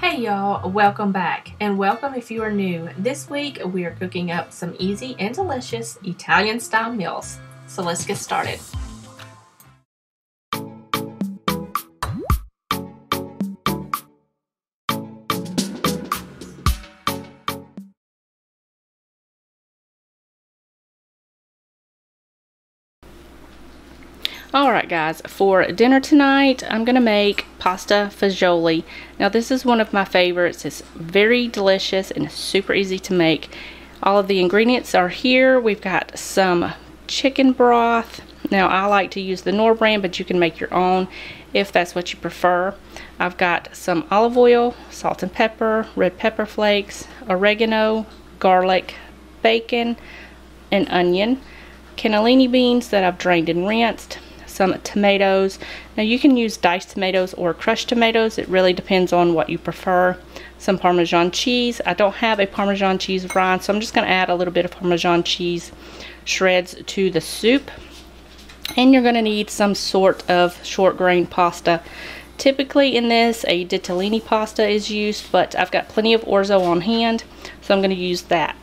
Hey y'all, welcome back, and welcome if you are new. This week we are cooking up some easy and delicious Italian style meals. So let's get started. Alright guys, for dinner tonight I'm going to make pasta fagioli. Now this is one of my favorites. It's very delicious and super easy to make. All of the ingredients are here. We've got some chicken broth. Now I like to use the Knorr brand, but you can make your own if that's what you prefer. I've got some olive oil, salt and pepper, red pepper flakes, oregano, garlic, bacon, and onion, cannellini beans that I've drained and rinsed, some tomatoes. Now you can use diced tomatoes or crushed tomatoes. It really depends on what you prefer. Some Parmesan cheese. I don't have a Parmesan cheese rind, so I'm just going to add a little bit of Parmesan cheese shreds to the soup. And you're going to need some sort of short grain pasta. Typically in this, a tortellini pasta is used, but I've got plenty of orzo on hand, so I'm going to use that.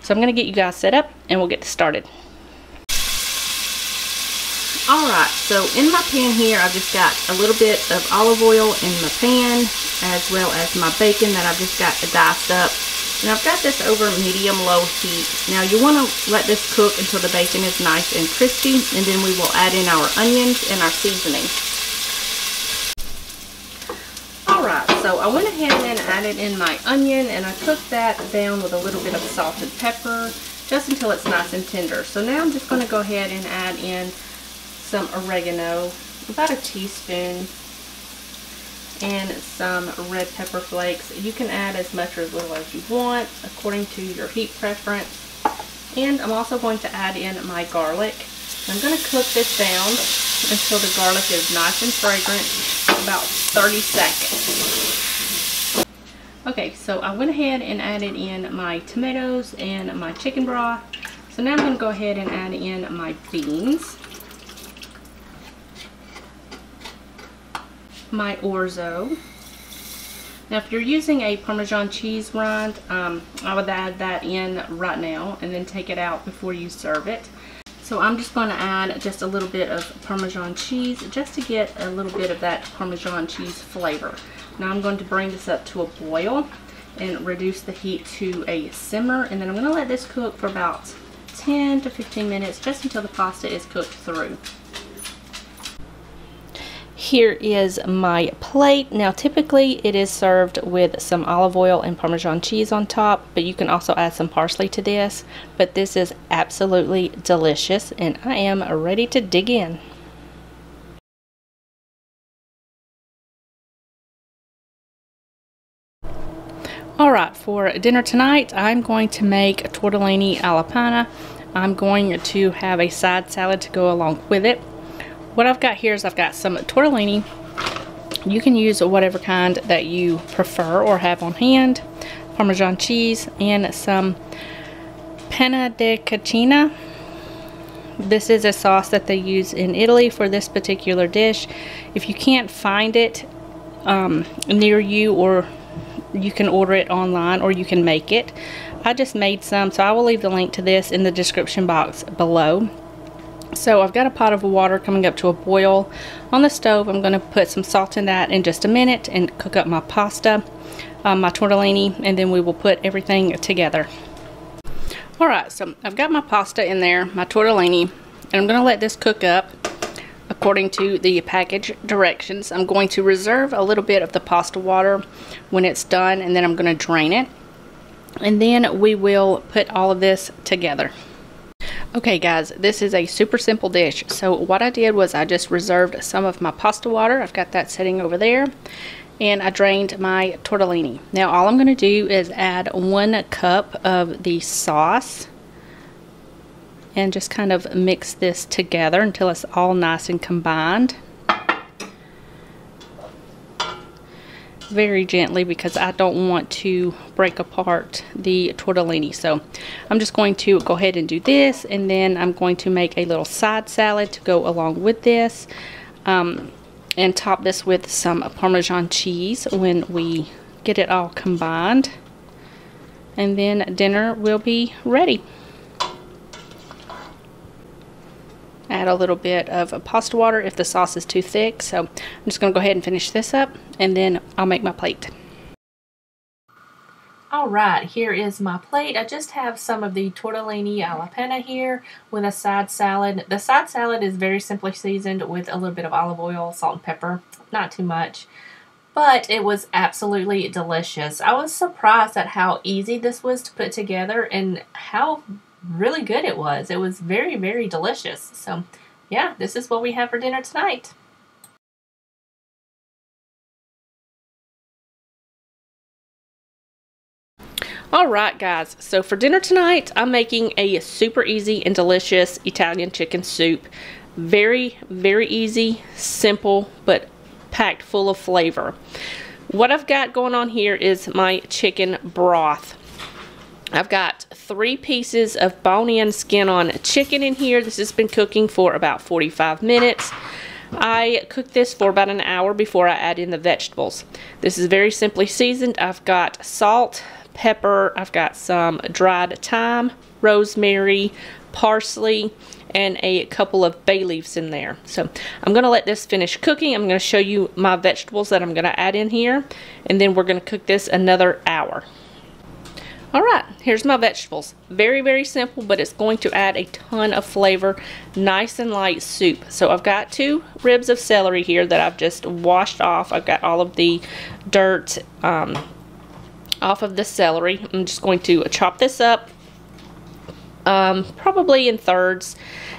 So I'm going to get you guys set up and we'll get started. Alright, so in my pan here I've just got a little bit of olive oil in my pan, as well as my bacon that I've just got diced up. And I've got this over medium-low heat. Now you want to let this cook until the bacon is nice and crispy, and then we will add in our onions and our seasoning. Alright, so I went ahead and added in my onion, and I cooked that down with a little bit of salt and pepper, just until it's nice and tender. So now I'm just going to go ahead and add in some oregano, about a teaspoon, and some red pepper flakes. You can add as much or as little as you want according to your heat preference. And I'm also going to add in my garlic. I'm going to cook this down until the garlic is nice and fragrant, about 30 seconds. Okay, so I went ahead and added in my tomatoes and my chicken broth. So now I'm going to go ahead and add in my beans, my orzo. Now if you're using a Parmesan cheese rind, I would add that in right now and then take it out before you serve it. So I'm just going to add just a little bit of Parmesan cheese just to get a little bit of that Parmesan cheese flavor. Now I'm going to bring this up to a boil and reduce the heat to a simmer, and then I'm going to let this cook for about 10 to 15 minutes just until the pasta is cooked through. Here is my plate. Now typically it is served with some olive oil and Parmesan cheese on top, but you can also add some parsley to this. But this is absolutely delicious and I am ready to dig in. Alright, for dinner tonight I'm going to make tortellini alla panna. I'm going to have a side salad to go along with it. What I've got here is I've got some tortellini. You can use whatever kind that you prefer or have on hand. Parmesan cheese and some panna di cacina. This is a sauce that they use in Italy for this particular dish. If you can't find it near you, or you can order it online or you can make it. I just made some, so I will leave the link to this in the description box below. So I've got a pot of water coming up to a boil on the stove. I'm going to put some salt in that in just a minute and cook up my pasta, my tortellini, and then we will put everything together. Alright, so I've got my pasta in there, my tortellini, and I'm going to let this cook up according to the package directions. I'm going to reserve a little bit of the pasta water when it's done, and then I'm going to drain it. And then we will put all of this together. Okay guys, this is a super simple dish. So what I did was I just reserved some of my pasta water. I've got that sitting over there. And I drained my tortellini. Now all I'm going to do is add 1 cup of the sauce. And just kind of mix this together until it's all nice and combined. Very gently, because I don't want to break apart the tortellini. So I'm just going to go ahead and do this, and then I'm going to make a little side salad to go along with this, and top this with some Parmesan cheese when we get it all combined, and then dinner will be ready. Add a little bit of pasta water if the sauce is too thick. So I'm just going to go ahead and finish this up, and then I'll make my plate. Alright, here is my plate. I just have some of the tortellini alla panna here with a side salad. The side salad is very simply seasoned with a little bit of olive oil, salt and pepper, not too much. But it was absolutely delicious. I was surprised at how easy this was to put together and how really good it was. It was very, very delicious. So yeah, this is what we have for dinner tonight. Alright guys, so for dinner tonight, I'm making a super easy and delicious Italian chicken soup. Very, very easy, simple, but packed full of flavor. What I've got going on here is my chicken broth. I've got 3 pieces of bone-in, skin-on chicken in here. This has been cooking for about 45 minutes. I cook this for about an hour before I add in the vegetables. This is very simply seasoned. I've got salt, pepper, I've got some dried thyme, rosemary, parsley, and a couple of bay leaves in there. So I'm going to let this finish cooking. I'm going to show you my vegetables that I'm going to add in here, and then we're going to cook this another hour. Alright, here's my vegetables. Very, very simple, but it's going to add a ton of flavor. Nice and light soup. So I've got 2 ribs of celery here that I've just washed off. I've got all of the dirt off of the celery. I'm just going to chop this up probably in thirds,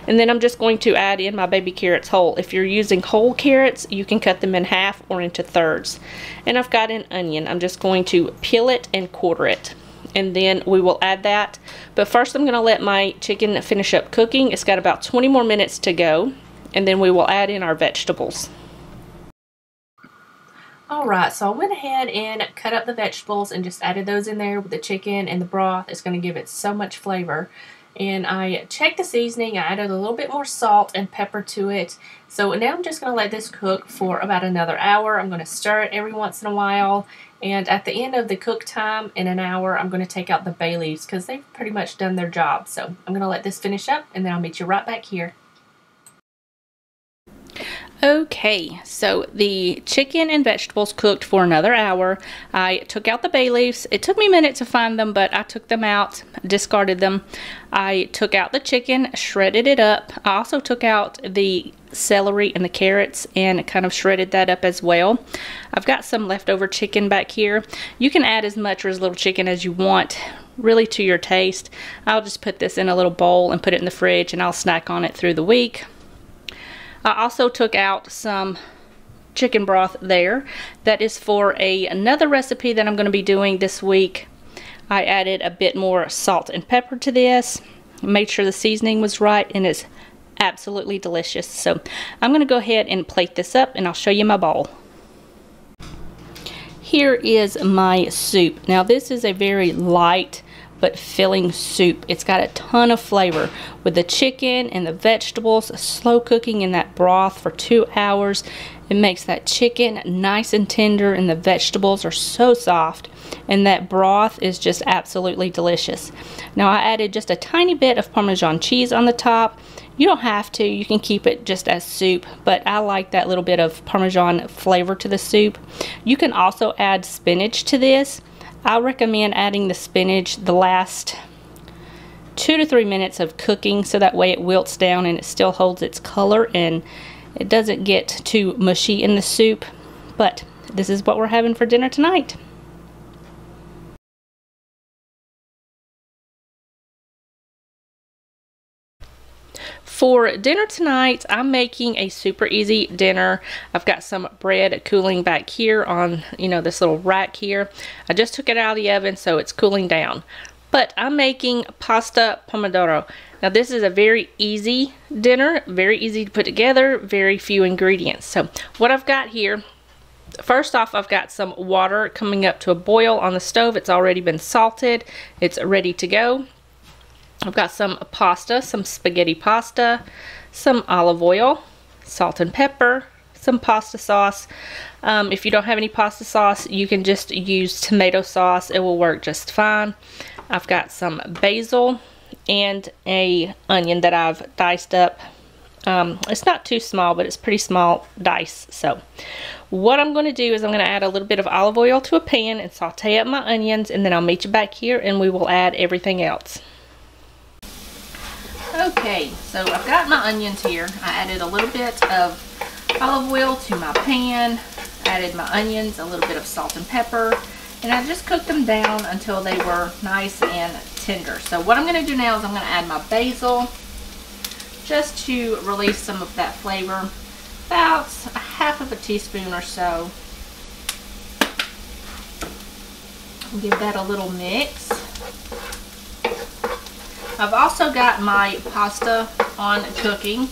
and then I'm just going to add in my baby carrots whole. If you're using whole carrots, you can cut them in half or into thirds. And I've got an onion. I'm just going to peel it and quarter it, and then we will add that. But first I'm going to let my chicken finish up cooking. It's got about 20 more minutes to go, and then we will add in our vegetables. Alright, so I went ahead and cut up the vegetables and just added those in there with the chicken and the broth. It's going to give it so much flavor. And I checked the seasoning. I added a little bit more salt and pepper to it. So now I'm just going to let this cook for about another hour. I'm going to stir it every once in a while. And at the end of the cook time, in an hour, I'm going to take out the bay leaves because they've pretty much done their job. So I'm going to let this finish up, and then I'll meet you right back here. Okay, so the chicken and vegetables cooked for another hour. I took out the bay leaves. It took me a minute to find them, but I took them out, discarded them. I took out the chicken, shredded it up. I also took out the celery and the carrots and kind of shredded that up as well. I've got some leftover chicken back here. You can add as much or as little chicken as you want, really to your taste. I'll just put this in a little bowl and put it in the fridge, and I'll snack on it through the week. I also took out some chicken broth there. That is for another recipe that I'm going to be doing this week. I added a bit more salt and pepper to this. Made sure the seasoning was right, and it's absolutely delicious. So I'm going to go ahead and plate this up, and I'll show you my bowl. Here is my soup. Now this is a very light but filling soup. It's got a ton of flavor with the chicken and the vegetables. Slow cooking in that broth for 2 hours. It makes that chicken nice and tender, and the vegetables are so soft, and that broth is just absolutely delicious. Now I added just a tiny bit of Parmesan cheese on the top. You don't have to, you can keep it just as soup, but I like that little bit of Parmesan flavor to the soup. You can also add spinach to this. I recommend adding the spinach the last 2 to 3 minutes of cooking, so that way it wilts down and it still holds its color and it doesn't get too mushy in the soup. But this is what we're having for dinner tonight. For dinner tonight, I'm making a super easy dinner. I've got some bread cooling back here on, this little rack here. I just took it out of the oven, so it's cooling down. But I'm making pasta pomodoro. Now this is a very easy dinner, very easy to put together, very few ingredients. So what I've got here, first off, I've got some water coming up to a boil on the stove. It's already been salted. It's ready to go. I've got some pasta, some spaghetti pasta, some olive oil, salt and pepper, some pasta sauce. If you don't have any pasta sauce, you can just use tomato sauce. It will work just fine. I've got some basil and a onion that I've diced up. It's not too small, but it's pretty small dice. So what I'm going to do is I'm going to add a little bit of olive oil to a pan and saute up my onions, and then I'll meet you back here and we will add everything else. Okay, so I've got my onions here. I added a little bit of olive oil to my pan, added my onions, a little bit of salt and pepper, and I just cooked them down until they were nice and tender. So what I'm going to do now is I'm going to add my basil just to release some of that flavor, about a half of a teaspoon or so. Give that a little mix. I've also got my pasta on cooking,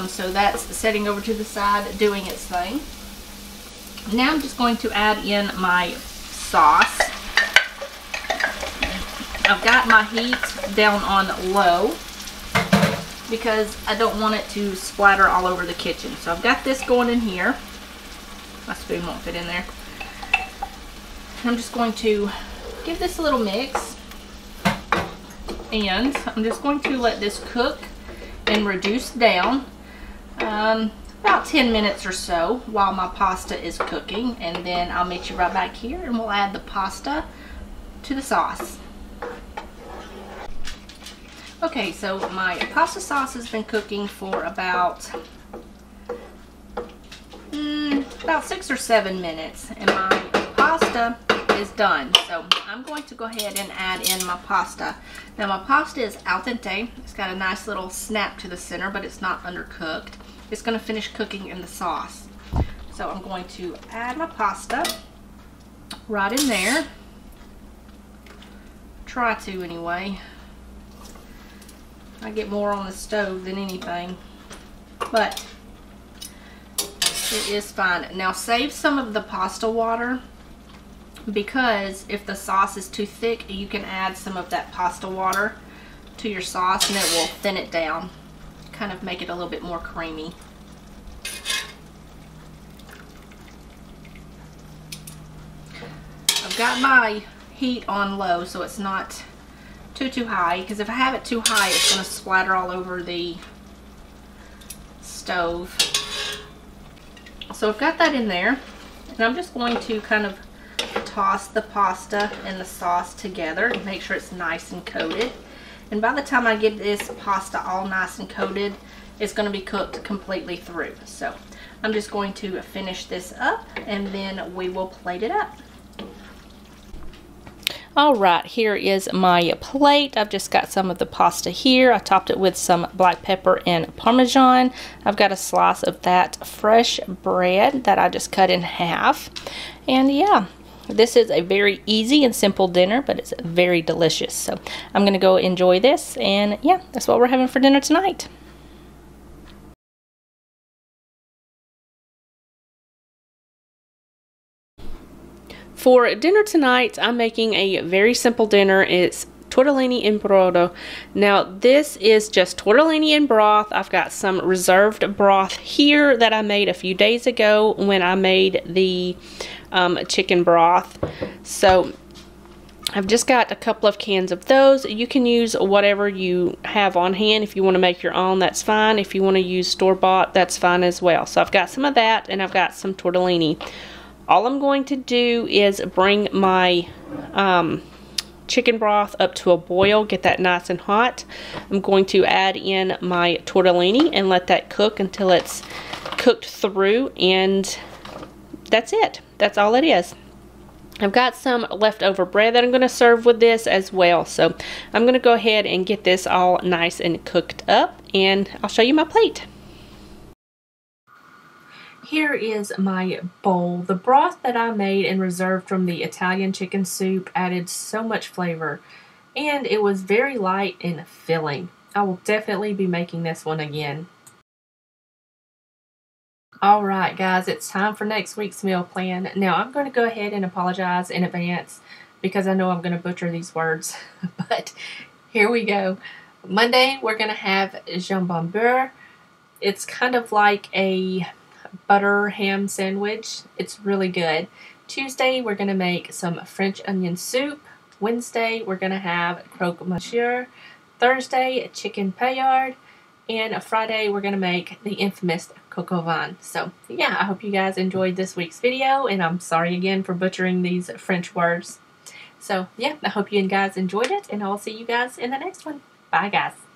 so that's setting over to the side doing its thing. Now I'm just going to add in my sauce. I've got my heat down on low because I don't want it to splatter all over the kitchen. So I've got this going in here. My spoon won't fit in there. I'm just going to give this a little mix, and I'm just going to let this cook and reduce down about 10 minutes or so while my pasta is cooking, and then I'll meet you right back here and we'll add the pasta to the sauce. Okay, so my pasta sauce has been cooking for about 6 or 7 minutes, and my pasta is done. So I'm going to go ahead and add in my pasta. Now my pasta is al dente. It's got a nice little snap to the center, but it's not undercooked. It's going to finish cooking in the sauce. So I'm going to add my pasta right in there. Try to anyway. I get more on the stove than anything, but it is fine. Now save some of the pasta water, because if the sauce is too thick, you can add some of that pasta water to your sauce and it will thin it down, kind of make it a little bit more creamy. I've got my heat on low so it's not too high, because if I have it too high it's going to splatter all over the stove. So I've got that in there, and I'm just going to kind of toss the pasta and the sauce together and make sure it's nice and coated. And by the time I get this pasta all nice and coated, it's going to be cooked completely through. So I'm just going to finish this up and then we will plate it up. Alright, here is my plate. I've just got some of the pasta here. I topped it with some black pepper and Parmesan. I've got a slice of that fresh bread that I just cut in half. And yeah, this is a very easy and simple dinner, but it's very delicious. So I'm going to go enjoy this, and yeah, that's what we're having for dinner tonight. For dinner tonight, I'm making a very simple dinner. It's tortellini in brodo. Now this is just tortellini in broth. I've got some reserved broth here that I made a few days ago when I made the chicken broth. So I've just got a couple of cans of those. You can use whatever you have on hand. If you want to make your own, that's fine. If you want to use store-bought, that's fine as well. So I've got some of that, and I've got some tortellini. All I'm going to do is bring my chicken broth up to a boil, get that nice and hot. I'm going to add in my tortellini and let that cook until it's cooked through, and that's it. That's all it is. I've got some leftover bread that I'm going to serve with this as well. So I'm going to go ahead and get this all nice and cooked up, and I'll show you my plate. Here is my bowl. The broth that I made and reserved from the Italian chicken soup added so much flavor, and it was very light and filling. I will definitely be making this one again. Alright guys, it's time for next week's meal plan. Now I'm going to go ahead and apologize in advance because I know I'm going to butcher these words, but here we go. Monday we're going to have jambon beurre. It's kind of like a butter ham sandwich. It's really good. Tuesday, we're going to make some French onion soup. Wednesday, we're going to have croque monsieur. Thursday, chicken paillard. And Friday, we're going to make the infamous coq au vin. So, yeah, I hope you guys enjoyed this week's video. And I'm sorry again for butchering these French words. So, yeah, I hope you guys enjoyed it. And I'll see you guys in the next one. Bye, guys.